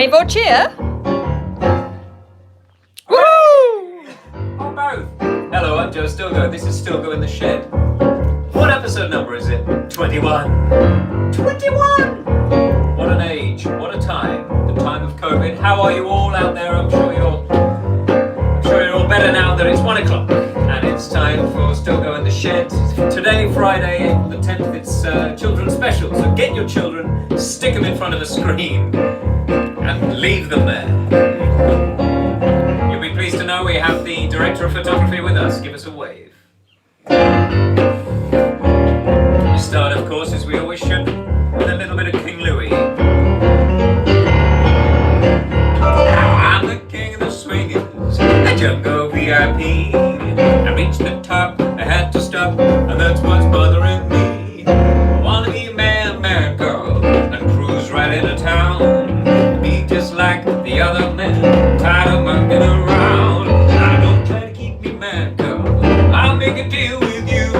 Wave or cheer? Woo! Or both. Hello, I'm Joe Stilgoe. This is Stilgoe in the Shed. What episode number is it? 21. 21! What an age. What a time. The time of COVID. How are you all out there? I'm sure you're all better now that it's 1 o'clock. And it's time for Stilgoe in the Shed. Today, Friday, April the 10th, it's children's special. So get your children, stick them in front of a screen, and leave them there. You'll be pleased to know we have the director of photography with us. Give us a wave. We start, of course, as we always should, with a little bit of King Louis. I'm the king of the swingers, the jungle VIP. I reached the top, I had to stop, and that's what's bothering me. I wanna be a man, girl, and cruise right into town. Be just like the other men, tired of mucking around. Now don't try to keep me mad, girl, I'll make a deal with you.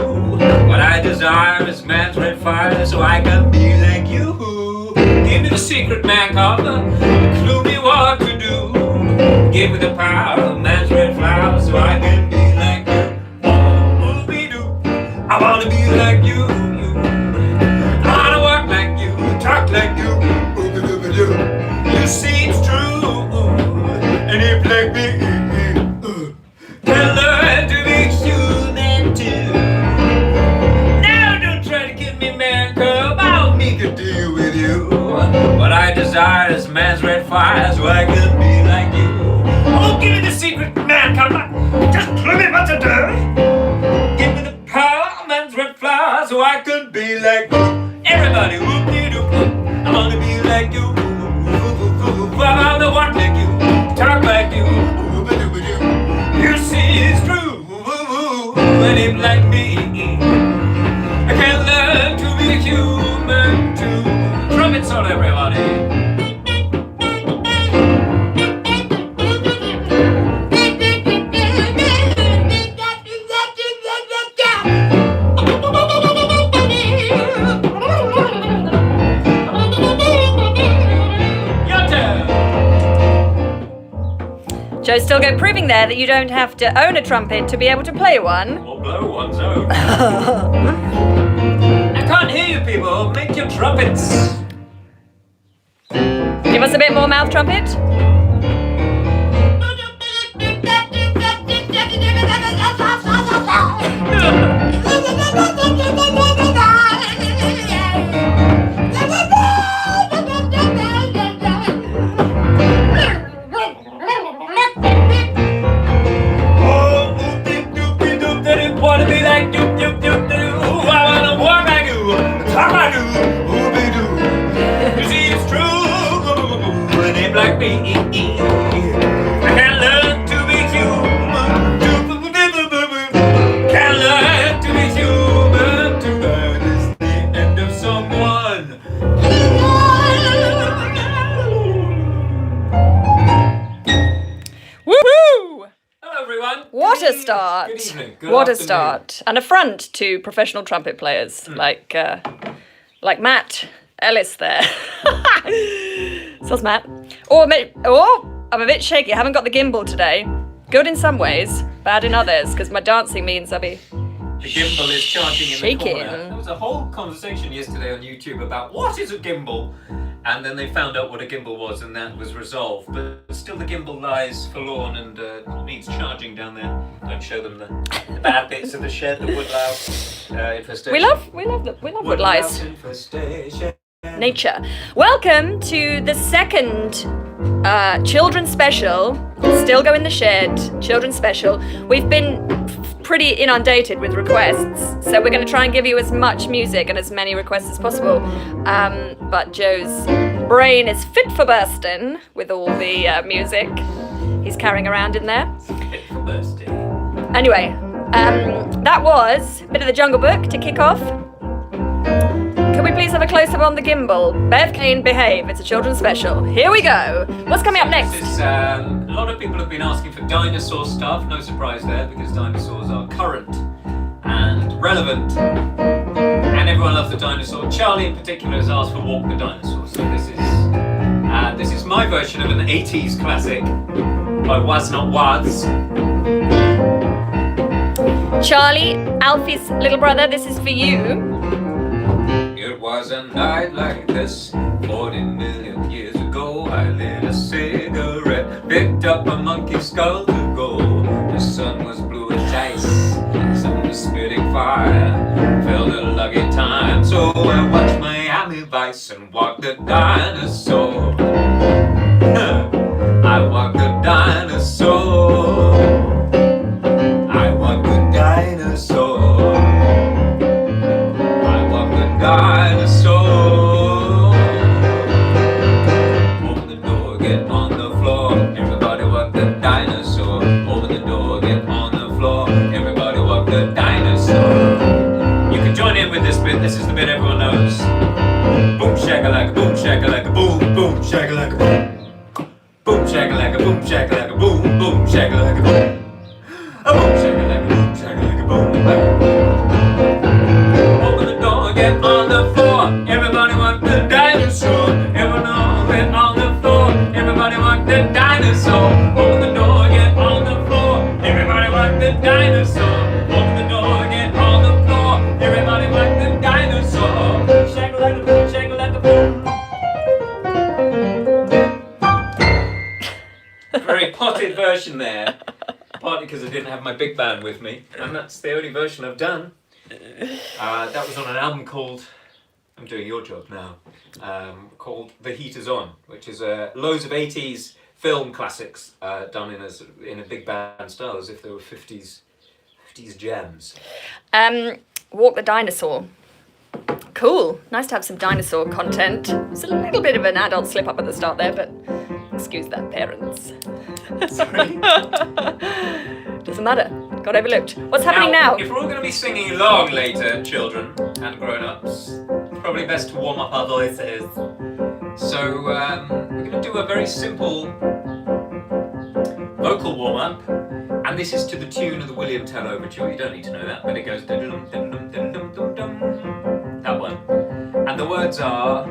What I desire is man's red fire, so I can be like you. Give me the secret, man, cover, clue me what to do. Give me the power of man's red flower, so I can be like you. Oh, we do. I wanna be like you. I wanna walk like you, talk like you. You see it's true, and if like me, can learn to be human too. Now don't try to get me, man, girl, I'll make a deal with you. What I desire is man's red fire, so I can be like you. Oh, give me the secret, man, come on, just clue me what to do. Give me the power of man's red flower, so I can be like you. Everybody, whoop-de-doop, I wanna be like you. I wanna walk like you, talk like you. You see it's true, and if like me, I can learn to be human too. Trumpet solo, everybody. Joe Stilgoe proving there that you don't have to own a trumpet to be able to play one. Or blow one's own. I can't hear you people, make your trumpets. Give us a bit more mouth trumpet. Wanna be like you, I wanna walk like you, talk like you, ooh-be-doo. You see it's true, and if like me, I can learn to be human, can learn to be human, to learn is the end of someone. Woohoo! Hello everyone. What a start! Good evening. Good What a afternoon. start! And a front to professional trumpet players like Matt Ellis there. So's Matt. I'm a bit shaky. I haven't got the gimbal today. Good in some ways, bad in others, because my dancing means I'll be. The gimbal is charging in Shaking. the corner. There was a whole conversation yesterday on YouTube about what is a gimbal, and then they found out what a gimbal was, and that was resolved. But still, the gimbal lies forlorn and needs charging down there. Don't show them the bad bits of the shed, the woodlouse infestation. We love woodlice. Infestation. Nature. Welcome to the second children's special, Stilgoe in the Shed children's special. We've been pretty inundated with requests, so we're going to try and give you as much music and as many requests as possible. But Joe's brain is fit for bursting with all the music he's carrying around in there. Fit for bursting. Anyway, that was a bit of the Jungle Book to kick off. Can we please have a close-up on the gimbal? Bev Kane, behave. It's a children's special. Here we go. What's coming up next? This is, a lot of people have been asking for dinosaur stuff. No surprise there, because dinosaurs are current and relevant. And everyone loves the dinosaur. Charlie in particular has asked for Walk the Dinosaur. So this is my version of an 80s classic by Was Not Was. Charlie, Alfie's little brother, this is for you. It was a night like this, 40 million years ago. I lit a cigarette, picked up a monkey skull to go. The sun was blue as ice, sun was spitting fire. Felt a lucky time, so I watched Miami Vice and walked the dinosaur. I walked the dinosaur. I walked the dinosaur. I walked the dinosaur. Open the door, get on the floor. Everybody walk the dinosaur. Open the door, get on the floor. Everybody walk the dinosaur. You can join in with this bit. This is the bit everyone knows. Boom shakalaka, boom shakalaka, boom, boom shakalaka, boom. Boom shakalaka, boom shakalaka, boom, boom shakalaka, boom. A boom shakalaka, boom shakalaka, boom. Open the door, get on the floor. Everybody want the dinosaur. Everyone get on the floor. Everybody want the dinosaur. Open the door, get on the floor. Everybody want the dinosaur. Open the door, get on the floor. Everybody want the dinosaur. Shakalaka, boom, shakalaka, boom. Very potted version there. Partly because I didn't have my big band with me, and that's the only version I've done. That was on an album called, I'm doing your job now, called The Heat Is On, which is loads of 80s film classics done in a big band style, as if they were 50s gems. Walk the Dinosaur. Cool. Nice to have some dinosaur content. It's a little bit of an adult slip up at the start there, but excuse that, parents. Sorry. Doesn't matter. Got overlooked. What's happening now? If we're all going to be singing along later, children and grown-ups, it's probably best to warm up our voices. So we're going to do a very simple vocal warm-up, and this is to the tune of the William Tell Overture. You don't need to know that, but it goes dum dum dum dum dum dum dum. That one. And the words are: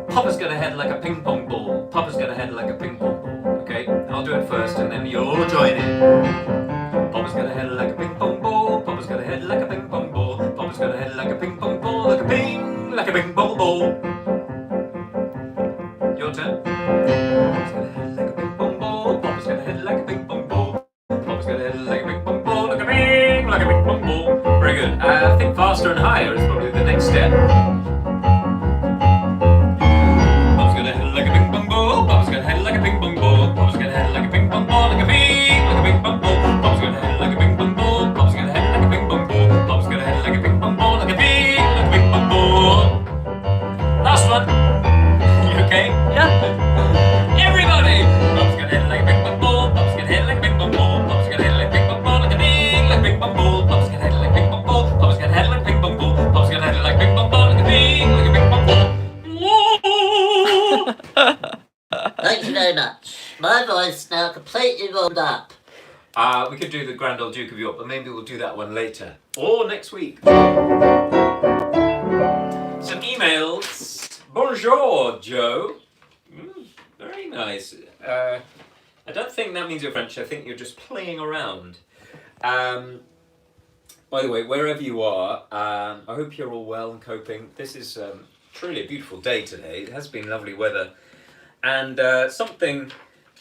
Papa's got a head like a ping pong ball. Papa's got a head like a ping pong ball. Okay, I'll do it first, and then you'll all join in. Papa's got a head like a ping pong ball. Papa's got a head like a ping pong ball. Papa's got a head like a ping pong ball, like a ping pong ball. Your turn. Papa's got a head like a ping pong ball. Papa's got a head like a ping pong ball. Papa's got a head like a ping pong ball, like a ping pong ball. Very good. I think faster and higher is probably the next step. Papa's got a head like a ping pong ball. Papa's got a head like a ping pong ball. Papa's got a head like a ping pong ball, like a ping pong ball. Papa's got a head like a ping pong ball. Papa's got a head like a ping pong ball. Papa's got a head like a ping pong ball, like a ping pong ball. Last one. You okay? Yeah. Everybody! Papa's got a head like a ping pong ball. Papa's got a head like a ping pong ball. Papa's got a head like a ping pong ball, like a ping pong ball. Papa's got a head like a ping pong ball. Papa's got a head like a ping pong ball. Papa's got a head like a ping pong ball, like a ping pong ball. Thank you very much. My voice now completely warmed up. We could do the Grand Old Duke of York, but maybe we'll do that one later. Or next week. Some emails. Bonjour, Joe. Very nice. I don't think that means you're French. I think you're just playing around. By the way, wherever you are, I hope you're all well and coping. This is truly a beautiful day today. It has been lovely weather. And something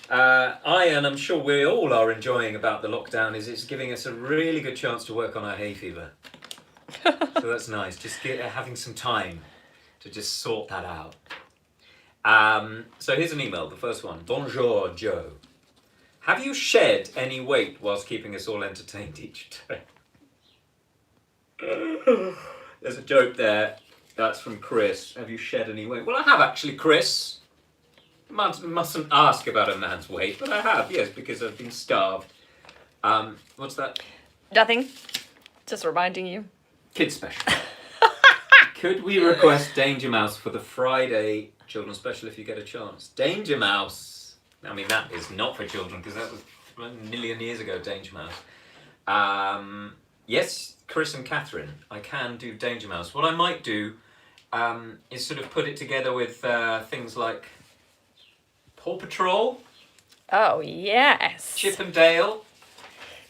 and I'm sure we all are enjoying about the lockdown is it's giving us a really good chance to work on our hay fever. So that's nice, just having some time to just sort that out. So here's an email, the first one. Bonjour, Joe. Have you shed any weight whilst keeping us all entertained each day? There's a joke there. That's from Chris. Have you shed any weight? Well, I have actually, Chris. Mustn't ask about a man's weight, but I have, yes, because I've been starved. What's that? Nothing. Just reminding you. Kids special. Could we request Danger Mouse for the Friday children's special if you get a chance? Danger Mouse. I mean, that is not for children because that was a million years ago, Danger Mouse. Yes, Chris and Catherine, I can do Danger Mouse. What I might do is sort of put it together with things like Paw Patrol, Oh, yes. Chip and Dale.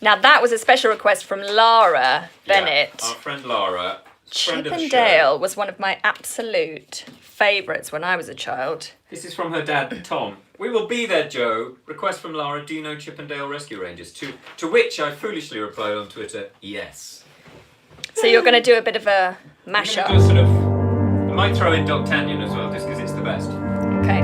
Now, that was a special request from Lara Bennett. Yeah, our friend Lara. Chip Friend of the and show. Dale was one of my absolute favourites when I was a child. This is from her dad, Tom. We will be there, Joe. Request from Lara, do you know Chip and Dale Rescue Rangers? To which I foolishly replied on Twitter, yes. So you're going to do a bit of a I'm gonna mashup. do a sort of... I might throw in D'Artagnan as well, just because it's the best. Okay.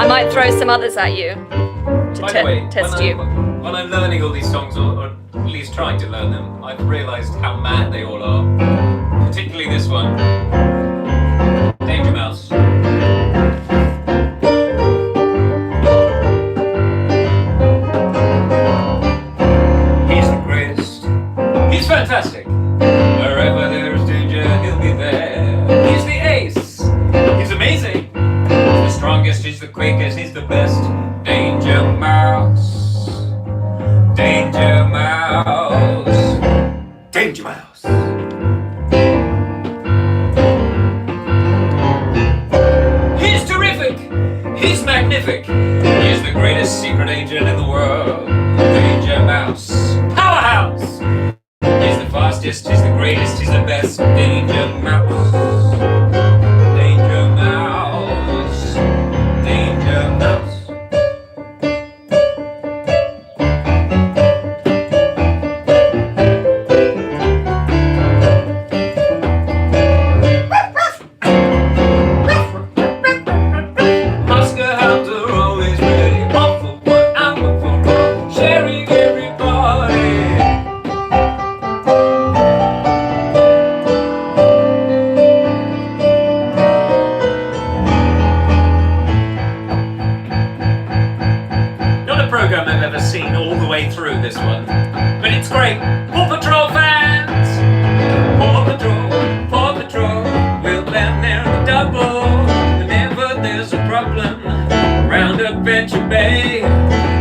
I might throw some others at you to By the way, test when you. when I'm learning all these songs, or at least trying to learn them, I've realised how mad they all are. Particularly this one. Danger Mouse. He's the greatest. He's fantastic. Wherever there's danger, he'll be there. He's the ace. He's amazing. He's the strongest, he's the quickest, he's the best. Danger Mouse. Danger Mouse. Danger Mouse. He's terrific. He's magnific. He's the greatest secret agent in the world. Danger Mouse. Powerhouse. He's the fastest, he's the greatest, he's the best. Danger Mouse. Danger Mouse. Danger Mouse. Oscar hounds are always ready. One for one, I'm one for all. Sharing everybody. Not a program I've ever seen all the way through, this one, but it's great. Paw Patrol fans! Paw Patrol, we'll land there on the double. Whenever there's a problem, round Adventure Bay,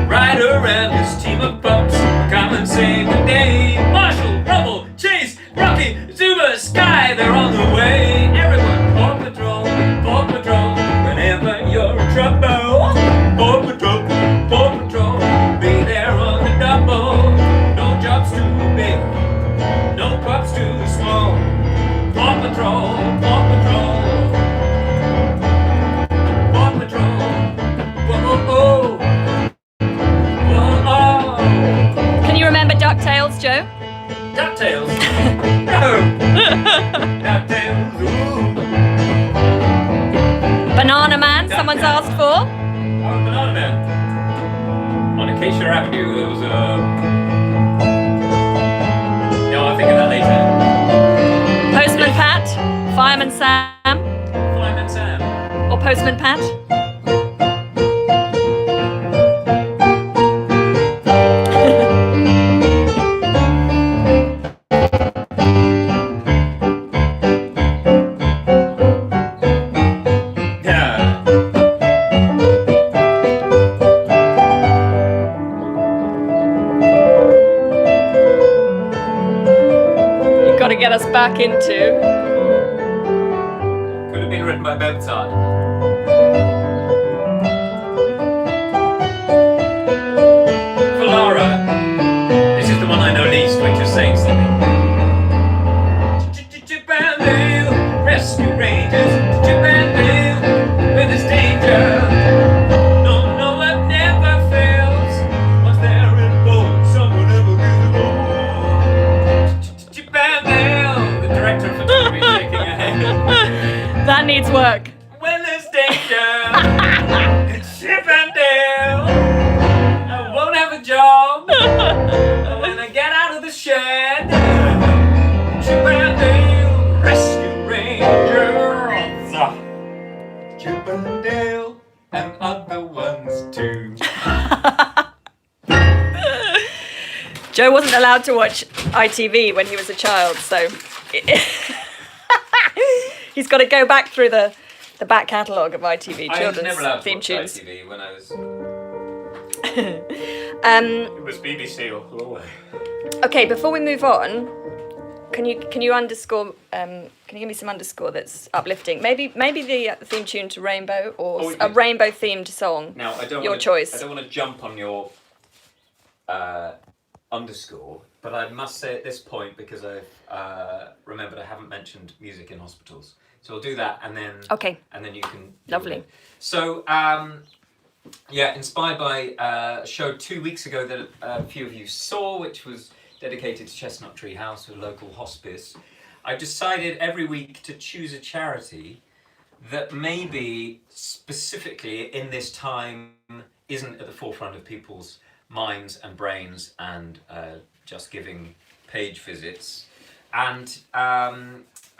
right around his team of pups, come and save the day. Marshall, Rubble, Chase, Rocky, Zuma, Sky, they're on the way. Everyone, Paw Patrol, whenever you're in trouble. Paw Patrol, be there on the double. No job's too big, no pups too small. Paw Patrol, Paw Patrol. Paw Patrol. Whoa, whoa, whoa. Whoa, oh. Can you remember DuckTales, Joe? DuckTales? No! DuckTales, ooh. Banana Man, someone's asked for. Oh, Banana Man. On Acacia Avenue, there was a... No, I'll think of that later. Postman Pat, Fireman Sam, Fireman Sam. or Postman Pat. Yeah. You've got to get us back into. Could have been written by Mozart. For Laura, this is the one I know least, which is saying something. Chip and Dale, Rescue Rangers. Chip and Dale, where there's danger. No, it never fails. Once they're involved, someone ever gives it all. Chip and Dale, the director of photography shaking her head. That needs work. When there's danger, it's Chip and Dale. I won't have a job. When I get out of the shed, Chip and Dale, Rescue Rangers. Chip and Dale, and other ones too. Joe wasn't allowed to watch ITV when he was a child, so he's got to go back through the back catalogue of ITV I was children's never allowed to theme watch tunes. ITV when I was... Um, It was BBC all the way. okay, before we move on, Can you underscore? Can you give me some underscore that's uplifting? Maybe the theme tune to Rainbow or a rainbow themed song. Now I don't. Your choice. I don't want to jump on your underscore, but I must say at this point, because I've remembered I haven't mentioned music in hospitals, so I'll do that and then. Okay. And then you can. Lovely. So. Yeah, inspired by a show 2 weeks ago that a few of you saw, which was dedicated to Chestnut Tree House, a local hospice. I've decided every week to choose a charity that maybe specifically in this time isn't at the forefront of people's minds and brains and just giving page visits. And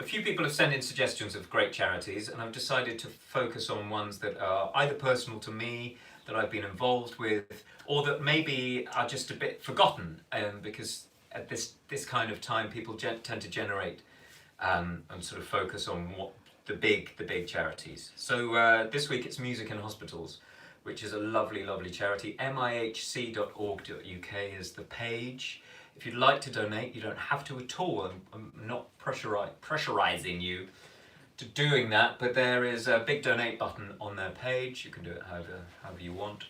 a few people have sent in suggestions of great charities, and I've decided to focus on ones that are either personal to me, that I've been involved with, or that maybe are just a bit forgotten, because at this kind of time people tend to generate and sort of focus on what the big charities. So this week it's Music in Hospitals, which is a lovely charity. mihc.org.uk is the page. If you'd like to donate, you don't have to at all. I'm not pressurizing you to doing that, but there is a big donate button on their page. You can do it however you want.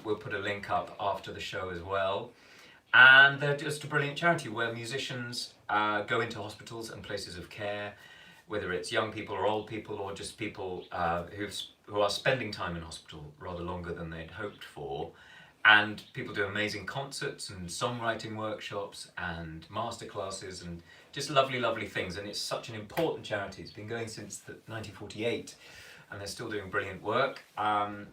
We'll put a link up after the show as well. And they're just a brilliant charity where musicians go into hospitals and places of care, whether it's young people or old people or just people who are spending time in hospital rather longer than they'd hoped for. And people do amazing concerts and songwriting workshops and masterclasses and just lovely things. And it's such an important charity. It's been going since 1948 and they're still doing brilliant work.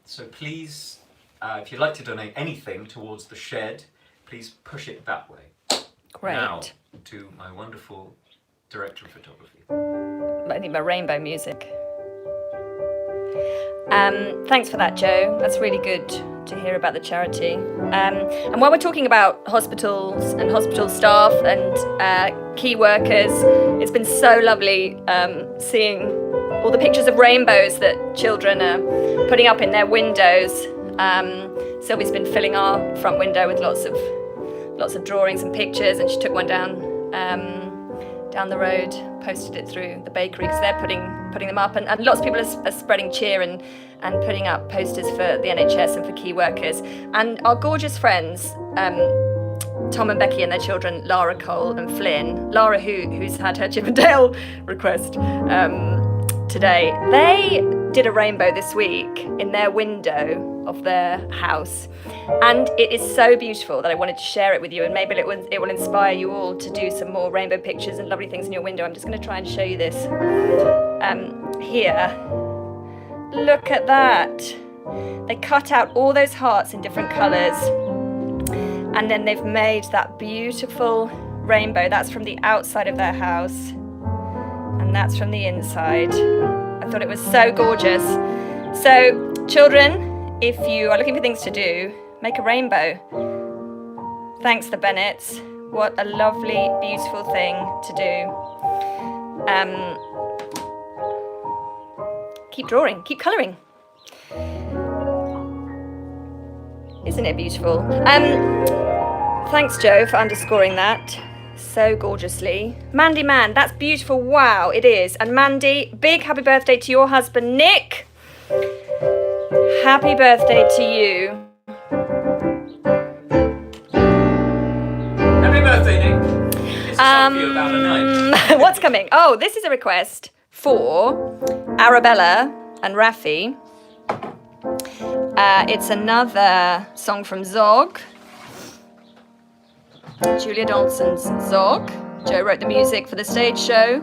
So please, if you'd like to donate anything towards the shed, please push it that way. Great. Now to my wonderful director of photography. I think my rainbow music. Thanks for that, Joe. That's really good to hear about the charity. And while we're talking about hospitals and hospital staff and key workers, it's been so lovely seeing all the pictures of rainbows that children are putting up in their windows. Sylvie's been filling our front window with lots of drawings and pictures, and she took one down the road, posted it through the bakery because they're putting them up, and lots of people are spreading cheer and putting up posters for the NHS and for key workers. And our gorgeous friends, Tom and Becky and their children, Lara, Cole and Flynn. Lara, who's had her Chippendale request today, they did a rainbow this week in their window of their house, and it is so beautiful that I wanted to share it with you, and maybe it will inspire you all to do some more rainbow pictures and lovely things in your window. I'm just going to try and show you this here. Look at that. They cut out all those hearts in different colours, and then they've made that beautiful rainbow. That's from the outside of their house, and that's from the inside. I thought it was so gorgeous. So, children, if you are looking for things to do, make a rainbow. Thanks, the Bennetts. What a lovely, beautiful thing to do. Keep drawing, keep colouring. Isn't it beautiful? Thanks, Joe, for underscoring that so gorgeously. Mandy Man, that's beautiful. Wow, it is. And Mandy, big happy birthday to your husband, Nick. Happy birthday to you. Happy birthday, Nick. It's a song for you about a night. What's coming? Oh, this is a request for Arabella and Rafi. It's another song from Zog. Julia Donson's Zog. Joe wrote the music for the stage show.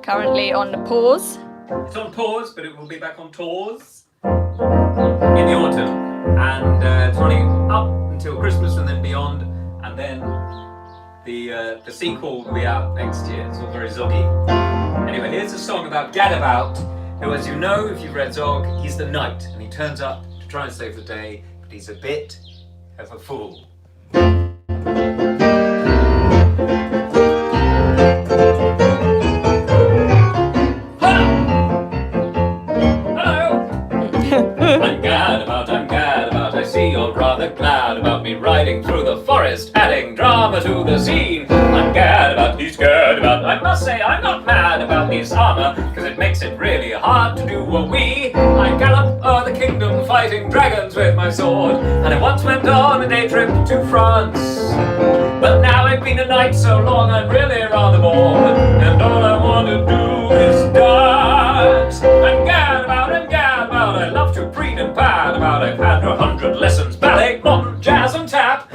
Currently on pause. It's on pause, but it will be back on tours in the autumn. And it's running up until Christmas and then beyond. And then the sequel will be out next year. It's all very Zoggy. Anyway, here's a song about Gadabout, who, as you know, if you've read Zog, he's the knight. And he turns up to try and save the day, but he's a bit of a fool. I'm Gadabout, I see you're rather glad about me riding through the forest, adding drama to the scene. I'm Gadabout, he's Gadabout. I must say I'm not mad about this armor, cause it makes it really hard to do a wee. I gallop o'er the kingdom fighting dragons with my sword, and I once went on a day trip to France. But now I've been a knight so long I'm really rather bored, and all I want to do is dance. And gad about, I love to preen and pad about. I've had 100 lessons, ballet, modern, jazz and tap.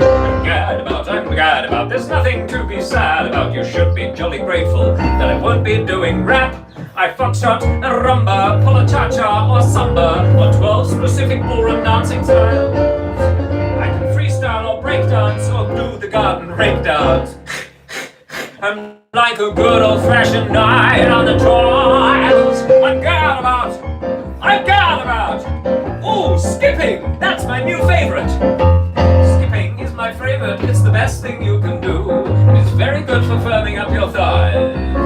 I'm glad about, there's nothing to be sad about. You should be jolly grateful that I won't be doing rap. I foxtrot, and rumba, pull a cha-cha or samba, or 12 specific ballroom dancing styles. I can freestyle or breakdance or do the garden rake dance. I'm like a good old-fashioned night on the toils. I'm glad about. Ooh, skipping, that's my new favorite. Skipping is my favorite, it's the best thing you can do. It's very good for firming up your thighs.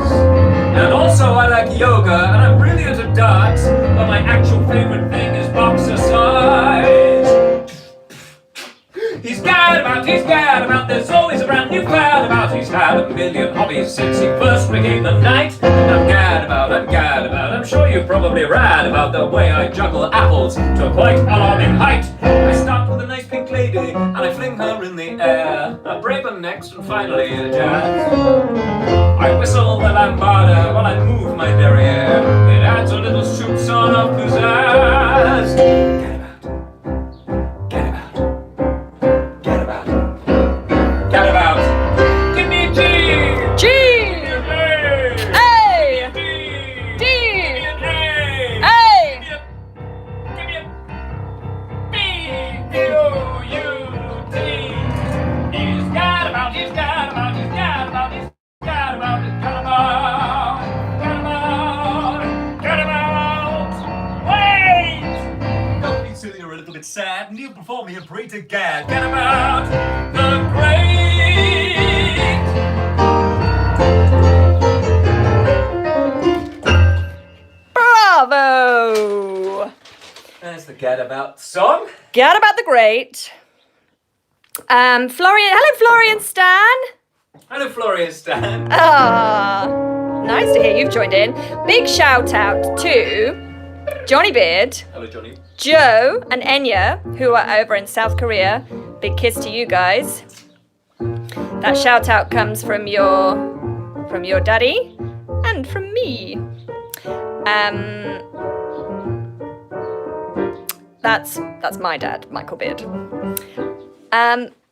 And also I like yoga, and I'm brilliant at dance, but my actual favorite thing is boxercise. He's glad about, there's always a brand new fad about. He's had a million hobbies since he first became a knight. I'm glad about, I'm sure you probably read about the way I juggle apples to a quite alarming height. I start with a nice pink lady, and I fling her in the air. A Brabham next, and finally a jazz. I whistle the lambada while I move my derriere. It adds a little soupçon of pizzazz. Get about. Give me a G. G. A. D. A. Give me a B. D-O-U-T. He's got about. Wait! Don't be silly or a little bit sad. Kneel before me and pray to Gad. Get about the great. Bravo! There's the Gadabout song. Get about the great. Florian, hello Florian Stan. Hello, Florian Stan. Nice to hear you've joined in. Big shout out to Johnny Beard, Hello, Johnny. Joe and Enya, who are over in South Korea. Big kiss to you guys. That shout out comes from your daddy and from me. That's my dad, Michael Beard.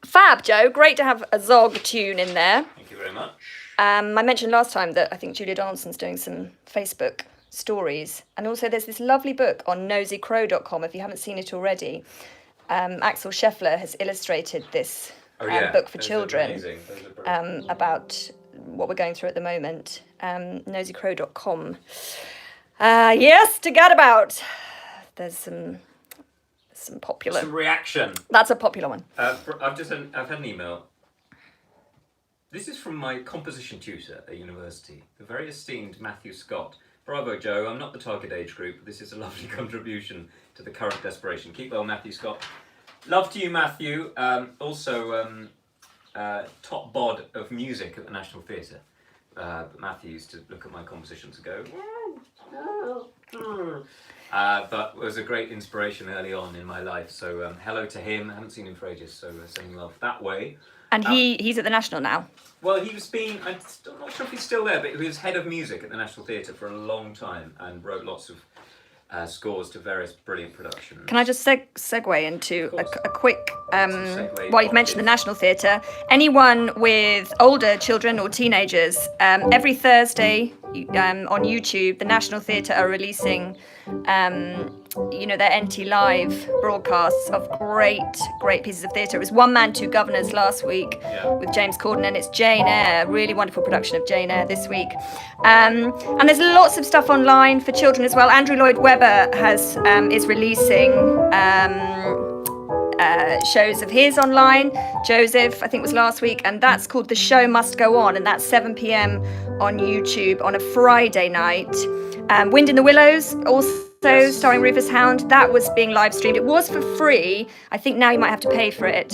Fab, Joe. Great to have a Zog tune in there. Thank you very much. I mentioned last time that I think Julia Donaldson's doing some Facebook stories. And also there's this lovely book on nosycrow.com, if you haven't seen it already. Axel Scheffler has illustrated this book for children about what we're going through at the moment. Nosycrow.com. Yes, to get about. There's some popular. Some reaction. That's a popular one. I've had an email. This is from my composition tutor at university, the very esteemed Matthew Scott. Bravo, Joe. I'm not the target age group. This is a lovely contribution to the current desperation. Keep well, Matthew Scott. Love to you, Matthew. Also, top bod of music at the National Theatre. But Matthew used to look at my compositions and go, but was a great inspiration early on in my life. So hello to him. I haven't seen him for ages, so sending love that way. And he's at the National now. Well, I'm not sure if he's still there, but he was head of music at the National Theatre for a long time and wrote lots of scores to various brilliant productions. Can I just segue into a quick, while you've mentioned the National Theatre, anyone with older children or teenagers, every Thursday on YouTube, the National Theatre are releasing, their NT Live broadcasts of great pieces of theatre. It was One Man, Two Governors last week with James Corden, and it's Jane Eyre, really wonderful production of Jane Eyre this week. And there's lots of stuff online for children as well. Andrew Lloyd Webber is releasing shows of his online. Joseph, I think, was last week, and that's called The Show Must Go On, and that's 7 p.m. on YouTube on a Friday night. Wind in the Willows, also starring Rufus Hound, that was being live streamed. It was for free. I think now you might have to pay for it.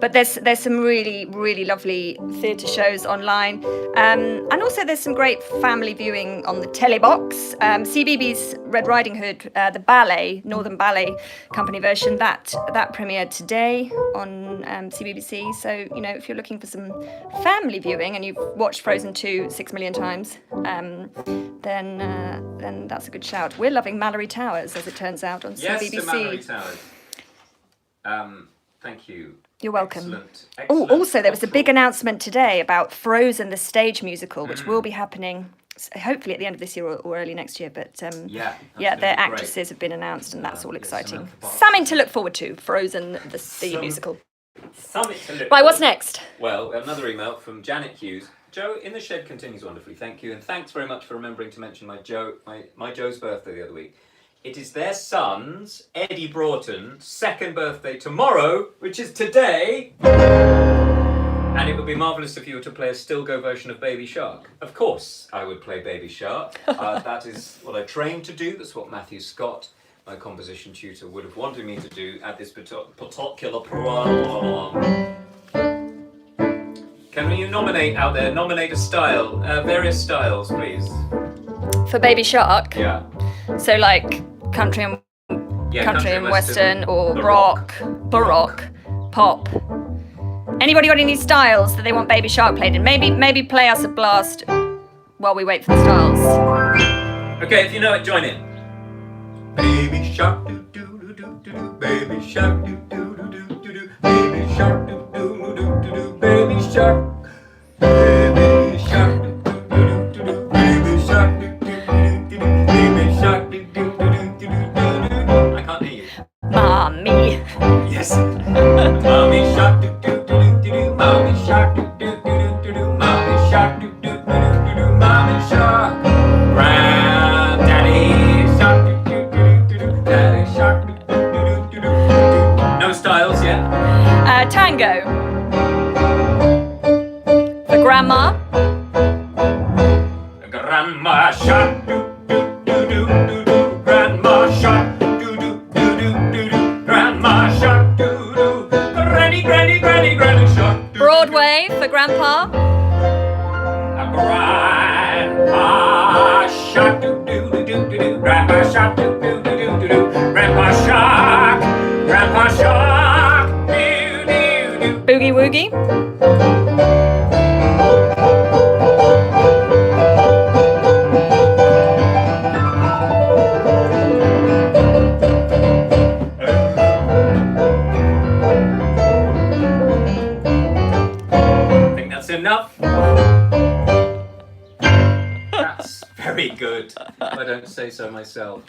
But there's some really, really lovely theatre shows online. And also there's some great family viewing on the telebox. CBeebies Red Riding Hood, the ballet, Northern Ballet Company version, that premiered today on CBBC. So, you know, if you're looking for some family viewing and you've watched Frozen 2 6 million times, then that's a good shout. We're loving Mallory Towers, as it turns out, on Yes, CBBC. to Mallory Towers. Thank you. You're welcome. Excellent. Oh, also there was a big announcement today about Frozen, the stage musical, which will be happening hopefully at the end of this year or early next year. But their actresses have been announced, and that's all exciting. Something to look forward to. Frozen, the musical. Something to look. Right, what's next? Well, another email from Janet Hughes. Joe, in the shed continues wonderfully. Thank you, and thanks very much for remembering to mention my Joe's birthday the other week. It is their son's, Eddie Broughton's, second birthday tomorrow, which is today. And it would be marvellous if you were to play a Stilgoe version of Baby Shark. Of course, I would play Baby Shark. That is what I trained to do. That's what Matthew Scott, my composition tutor, would have wanted me to do at this particular program. Can you nominate out there? Nominate a style, various styles, please. For Baby Shark? Yeah. So like country and western, or rock, baroque, pop. Anybody got any styles that they want Baby Shark played in? Maybe play us a blast while we wait for the styles. Okay, if you know it, join in. Baby Shark, do do do do do, Baby Shark, do do do do do, Baby Shark, do do do do do, Baby Shark, Baby Shark, do do do do do, Baby Shark, do do do do do, Baby Shark, do do do do do do. I can't hear you. Mommy. Yes. Mommy Shark, do do do do do, Mommy Shark, do do do do do, Mommy Shark, do do do do do, Mommy Shark. Daddy Shark, do do do do, Daddy Shark, do do do do. No styles yet. Tango. For Grandma. Grandma Shark, do do do do do do. Grandma Shark, do do do do do do. Grandma Shark, do do. Granny Shark. Broadway for Grandpa. Grandpa Shark, do do do do do do. Grandpa Shark, do do do do do. Grandpa Shark, Grandpa Shark, do do do. Boogie Woogie. I think that's enough. That's very good, if I don't say so myself.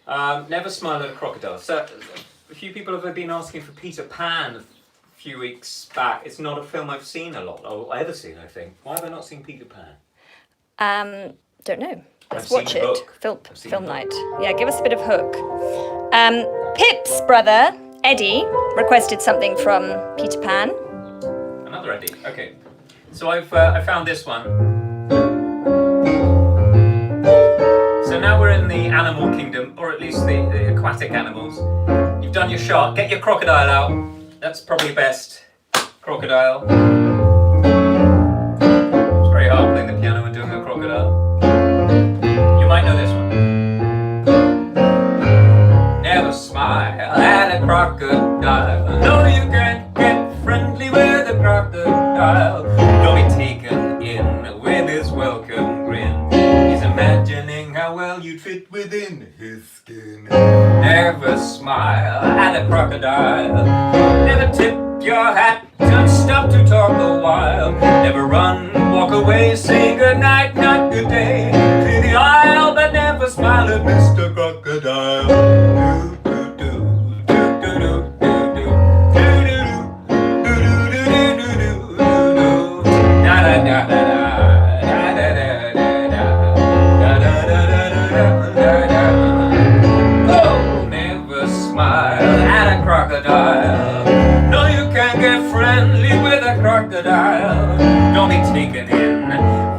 Never Smile at a Crocodile. So, a few people have been asking for Peter Pan a few weeks back. It's not a film I've seen a lot, or ever seen, I think. Why have I not seen Peter Pan? Don't know. Let's I've watch seen it. Hook. Film night. Yeah, give us a bit of Hook. Pip's brother, Eddie, requested something from Peter Pan. Another Eddie. Okay. So I found this one. So now we're in the animal kingdom, or at least the aquatic animals. You've done your shot. Get your crocodile out. That's probably best. Crocodile. It's very hard playing the piano and doing a crocodile. You might know this one. Never smile at a crocodile. No, you can't get friendly with a crocodile. Don't be taken in with his welcome grin. He's imagining how well you'd fit within his skin. Never smile at a crocodile. Never tip your hat, don't stop to talk a while. Never run, walk away, say goodnight, not good day. To the aisle, but never smile at Mr. Crocodile. Oh, never smile at a crocodile. No, you can't get friendly with a crocodile. Don't be taken in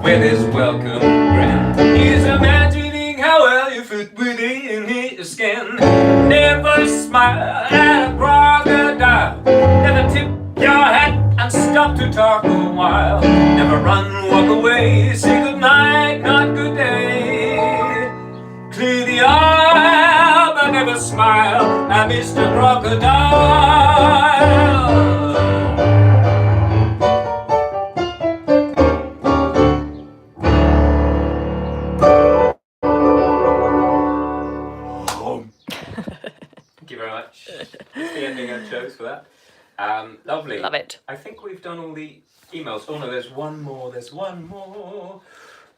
with his welcome grin. He's imagining how well you fit within his skin. Never smile at a crocodile. Never tip dark a while. Never run, walk away, say goodnight, not good day. Clear the aisle, but never smile at Mr. Crocodile. Thank you very much. That's the ending I chose for that. Lovely. Love it. I think we've done all the emails. Oh no, there's one more.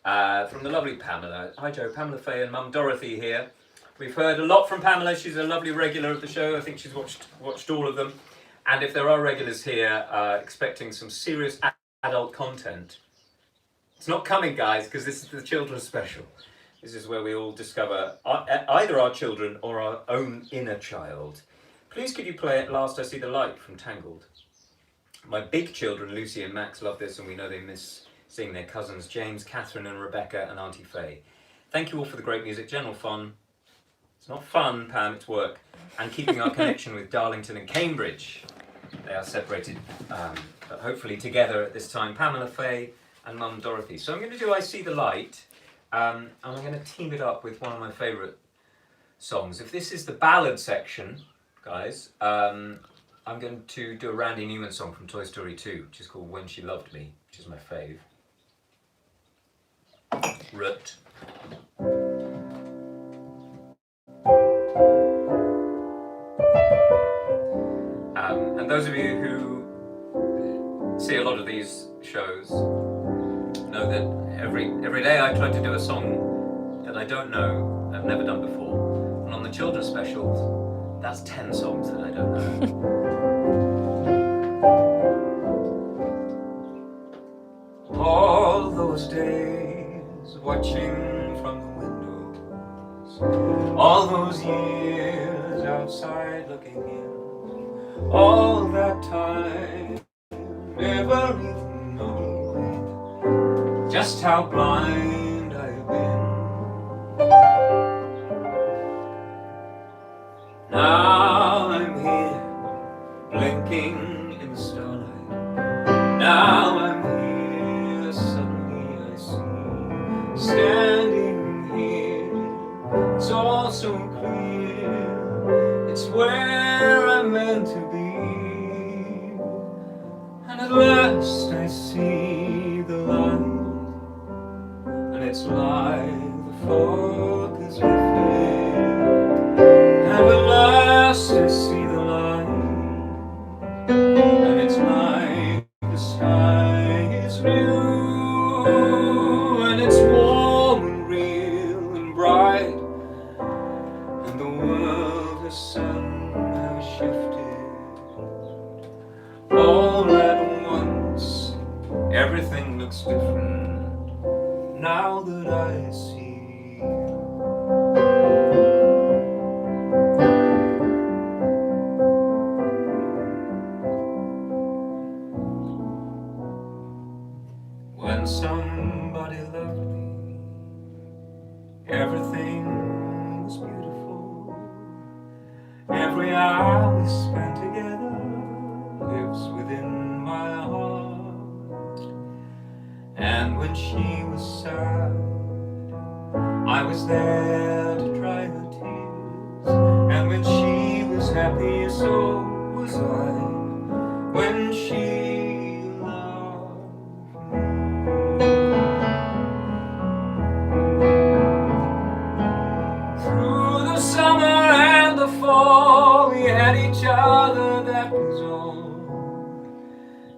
From the lovely Pamela. Hi Joe, Pamela Fay and Mum Dorothy here. We've heard a lot from Pamela. She's a lovely regular of the show. I think she's watched all of them. And if there are regulars here expecting some serious adult content, it's not coming, guys, because this is the children's special. This is where we all discover either our children or our own inner child. Please could you play At Last I See the Light from Tangled? My big children, Lucy and Max, love this, and we know they miss seeing their cousins James, Catherine and Rebecca and Auntie Faye. Thank you all for the great music, general fun. It's not fun, Pam, it's work. And keeping our connection with Darlington and Cambridge. They are separated, but hopefully together at this time. Pamela Fay and Mum Dorothy. So I'm going to do I See the Light. And I'm going to team it up with one of my favourite songs. If this is the ballad section, guys, I'm going to do a Randy Newman song from Toy Story 2, which is called When She Loved Me, which is my fave. Root. And those of you who see a lot of these shows know that every day I try to do a song that I don't know, I've never done before. And on the children's specials, that's 10 songs that I don't know. All those days watching from the windows, all those years outside looking in, all that time, never even knowing just how blind I've been. Now I'm here, blinking in the starlight. Now I'm here, suddenly I see, standing here, it's all so clear, it's where I'm meant to be. And at last I see the light, and it's like the fog is lifted. And at last I see the light, and it's like the sky is blue, and it's warm and real and bright, and the world has somehow shifted. All at once, everything looks different now that I see. When somebody loved me, everything was beautiful. Every hour we spent together lives within my heart. And when she was sad, I was there to dry her tears. And when she was happy, so was I. When she loved me. Through the summer and the fall, we had each other, that was all.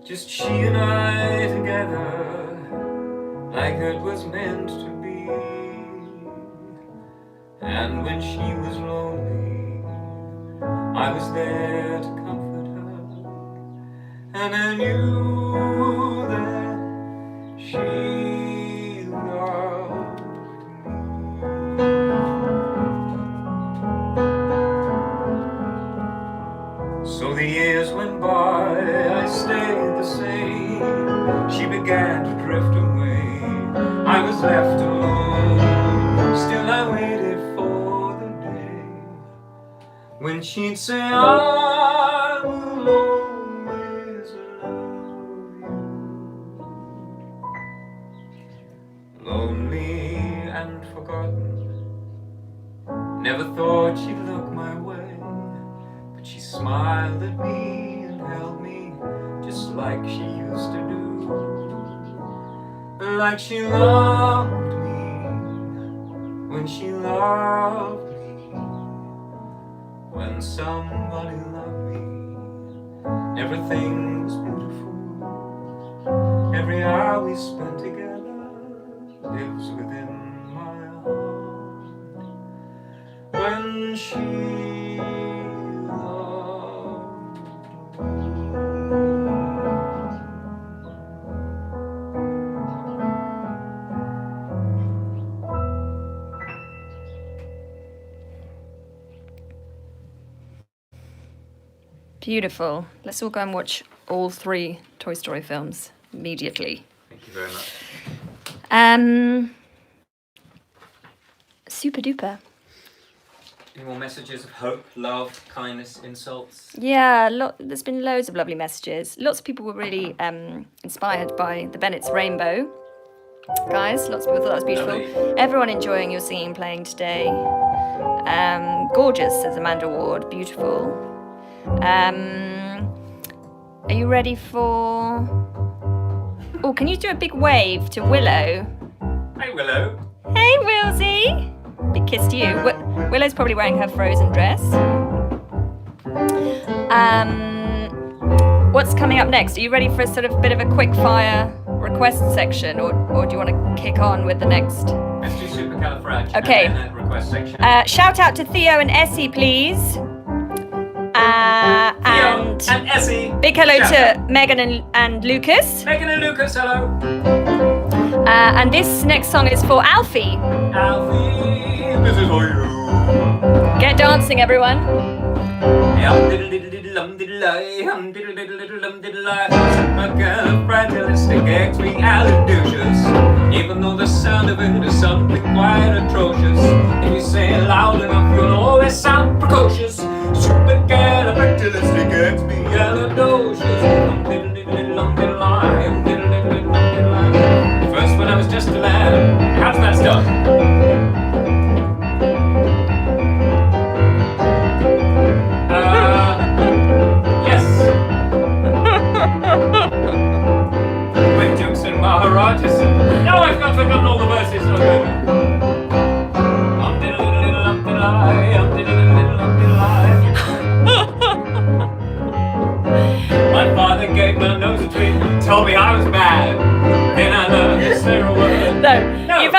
Just she and I together, like it was meant to be. And when she was lonely, I was there to comfort her. And I knew that she loved me. So the years went by, I stayed the same. She began to drift away, I was left alone. Still I waited for the day when she'd say, I will always love you. lonely and forgotten. Never thought she'd look my way, but she smiled at me and held me just like she used to do. Like she loved me when she loved me, when somebody loved me. Everything was beautiful. Every hour we spent together lives within my heart. When she loved Beautiful. Let's all go and watch all 3 Toy Story films immediately. Thank you very much. Super duper. Any more messages of hope, love, kindness, insults? Yeah, there's been loads of lovely messages. Lots of people were really inspired by the Bennett's Rainbow. Guys, lots of people thought that was beautiful. Lovely. Everyone enjoying your singing and playing today. Gorgeous, says Amanda Ward. Beautiful. Are you ready for... Oh, can you do a big wave to Willow? Hi, Willow. Hey, Wilsey! Big kiss to you. Willow's probably wearing her Frozen dress. What's coming up next? Are you ready for a sort of bit of a quick fire request section, or do you want to kick on with the next? Let's do supercalifragilistic. Okay. And then request section. Shout out to Theo and Essie, please. And Essie. big hello Shout to out. Megan and Lucas. Megan and Lucas, hello. And this next song is for Alfie. Alfie, this is for you. Get dancing, everyone. Supercalifragilisticexpialidocious. Even though the sound of it is something quite atrocious, if you say it loud enough, you'll always sound precocious. Supercalifragilisticexpialidocious. First, when I was just a lad, how's that stuff? Yes. With jokes and maharajas. Now I've forgotten all the verses. My father gave my nose a treat, told me I was bad. Then I learned to say a word. No, No. you've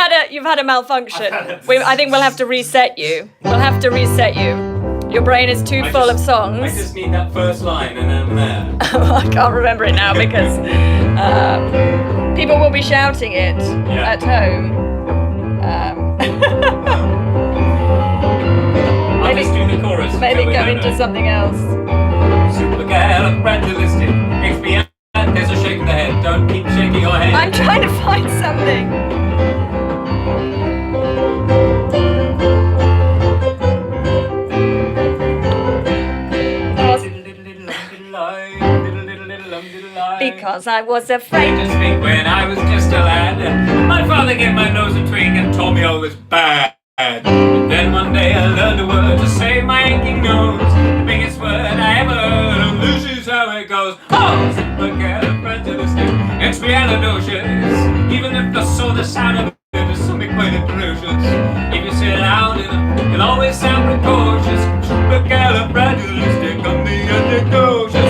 had a malfunction. I've had a- I think we'll have to reset you. We'll have to reset you. Your brain is too full of I songs. just need that first line and I'm there. I can't remember it now because people will be shouting it Yeah. at home. I'll just do the chorus. Maybe until we go don't into know. something else. Supercalifragilistic. XP. There's a shake of the head. Don't keep shaking your head. I'm trying to find something. Because I was afraid. Just think when I was just a lad, my father gave my nose a tweak and told me I was bad. But then one day I learned a word to save my aching nose. The biggest word I ever heard, and this is how it goes. Oh, supercalifragilisticexpialidocious. Even if I saw the sound of it is something quite atrocious. If you say it loud enough, you'll always sound precocious. Supercalifragilistic, I'm the anticocious.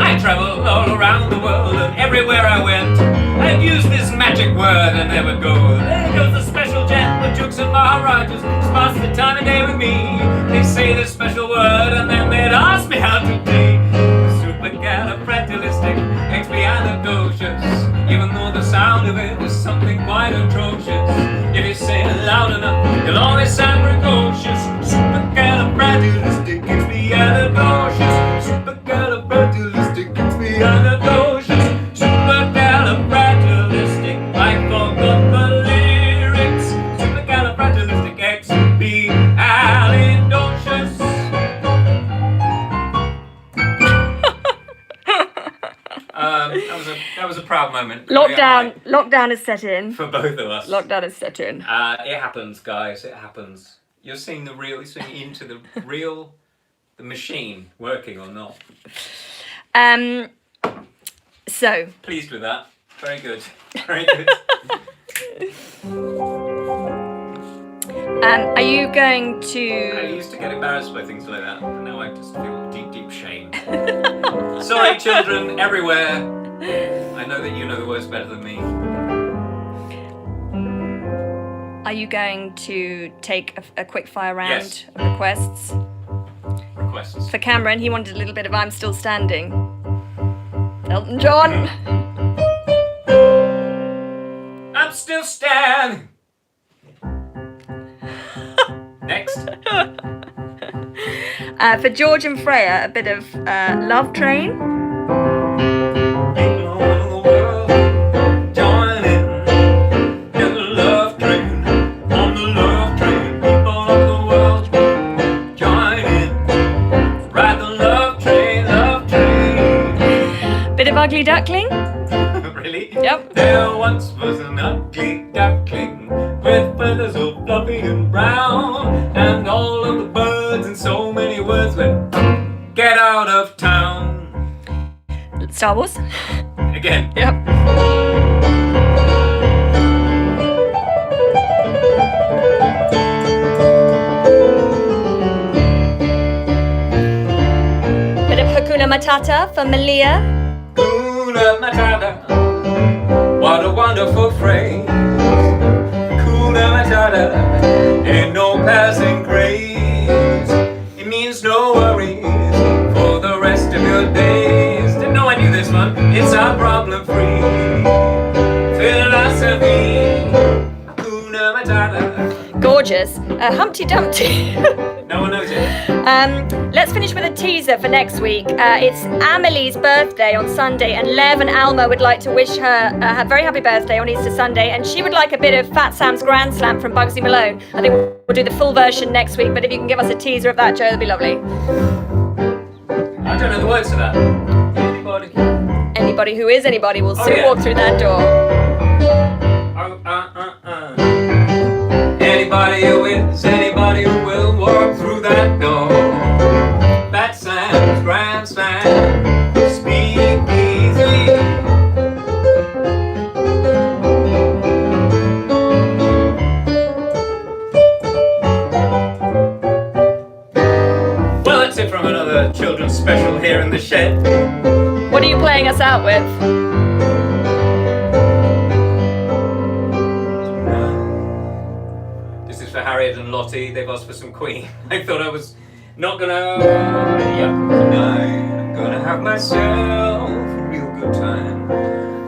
I traveled all around the world, and everywhere I went, I'd use this magic word and never go. There goes the special jet with jokes and maharajas, pass the time of day with me. They say this special word, and then they'd ask me how to be. That was a proud moment. Very high Lockdown is set in. for both of us. Lockdown is set in. It happens, guys. It happens. You're seeing you're seeing into the machine working or not. So. Pleased with that. Very good. Very good. Are you going I to? used to get embarrassed by things like that, but now I just feel deep shame. Sorry, children everywhere. I know that you know the words better than me. Are you going to take a quick fire round Yes. of requests? Requests. For Cameron, he wanted a little bit of "I'm Still Standing." Elton John. I'm still standing. Next. For George and Freya, a bit of "Love Train." People all over the world join in the love train. On the love train, people all over the world join in. Ride the love train, love train. Bit of "Ugly Duckling." Really? Yep. There once was an ugly duckling with feathers all fluffy and brown, and all of the birds in so many words went, get out of town. Star Wars. Again. Yep. Bit of "Hakuna Matata" for Malia. Hakuna Matata, what a wonderful phrase. Hakuna Matata, ain't no passing craze. It means no worries for the rest of your days. Didn't know I knew this one. It's our problem-free philosophy. Hakuna Matata. Gorgeous. Humpty Dumpty. No one knows it. Let's finish with a teaser for next week. It's Amelie's birthday on Sunday, and Lev and Alma would like to wish her a very happy birthday on Easter Sunday, and she would like a bit of Fat Sam's Grand Slam from Bugsy Malone. I think we'll do the full version next week, but if you can give us a teaser of that, Joe, that'd be lovely. I don't know the words to that. Anybody? Anybody who is anybody will soon yeah. walk through that door. Anybody who is, anybody who will walk through that door. Fat Sam's Grand Slam, speak easy. Well, that's it from another children's special here in the shed. What are you playing us out with? This is for Harriet and Lottie. They've asked for some Queen. I thought I was not gonna. Tonight I'm gonna have myself a real good time.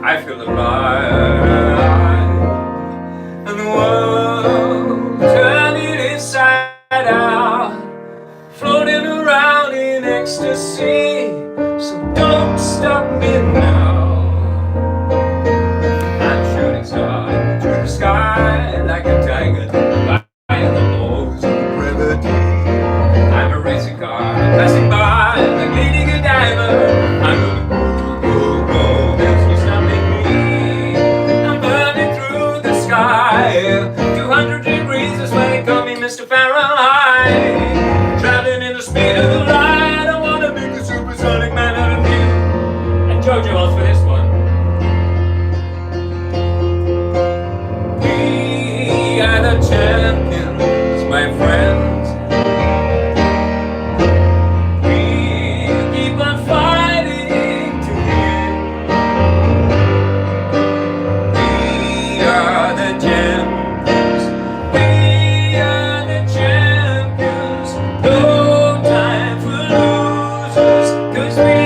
I feel alive, and the world turning inside out, floating around in ecstasy. So don't stop me now. I'm shooting star through the sky like a tiger. I'm a racing car passing by like Lady Godiva. I'm going go, there's no stopping me. I'm burning through the sky. 200 degrees is where they call me Mr. Fahrenheit. Traveling in the speed of the light. I wanna make a supersonic man out of you. And Jojo asked for this one. We are the champions, my friends. We keep on fighting to win. We are the champions. We are the champions. No time for losers, 'cause we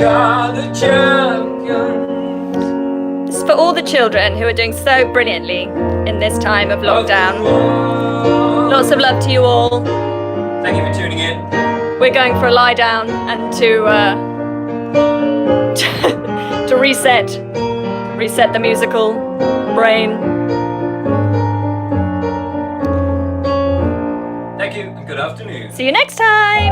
are the champions. This is for all the children who are doing so brilliantly in this time of lockdown. Lots of love to you all. Thank you for tuning in. We're going for a lie down and to to reset the musical brain. Thank you and good afternoon. See you next time.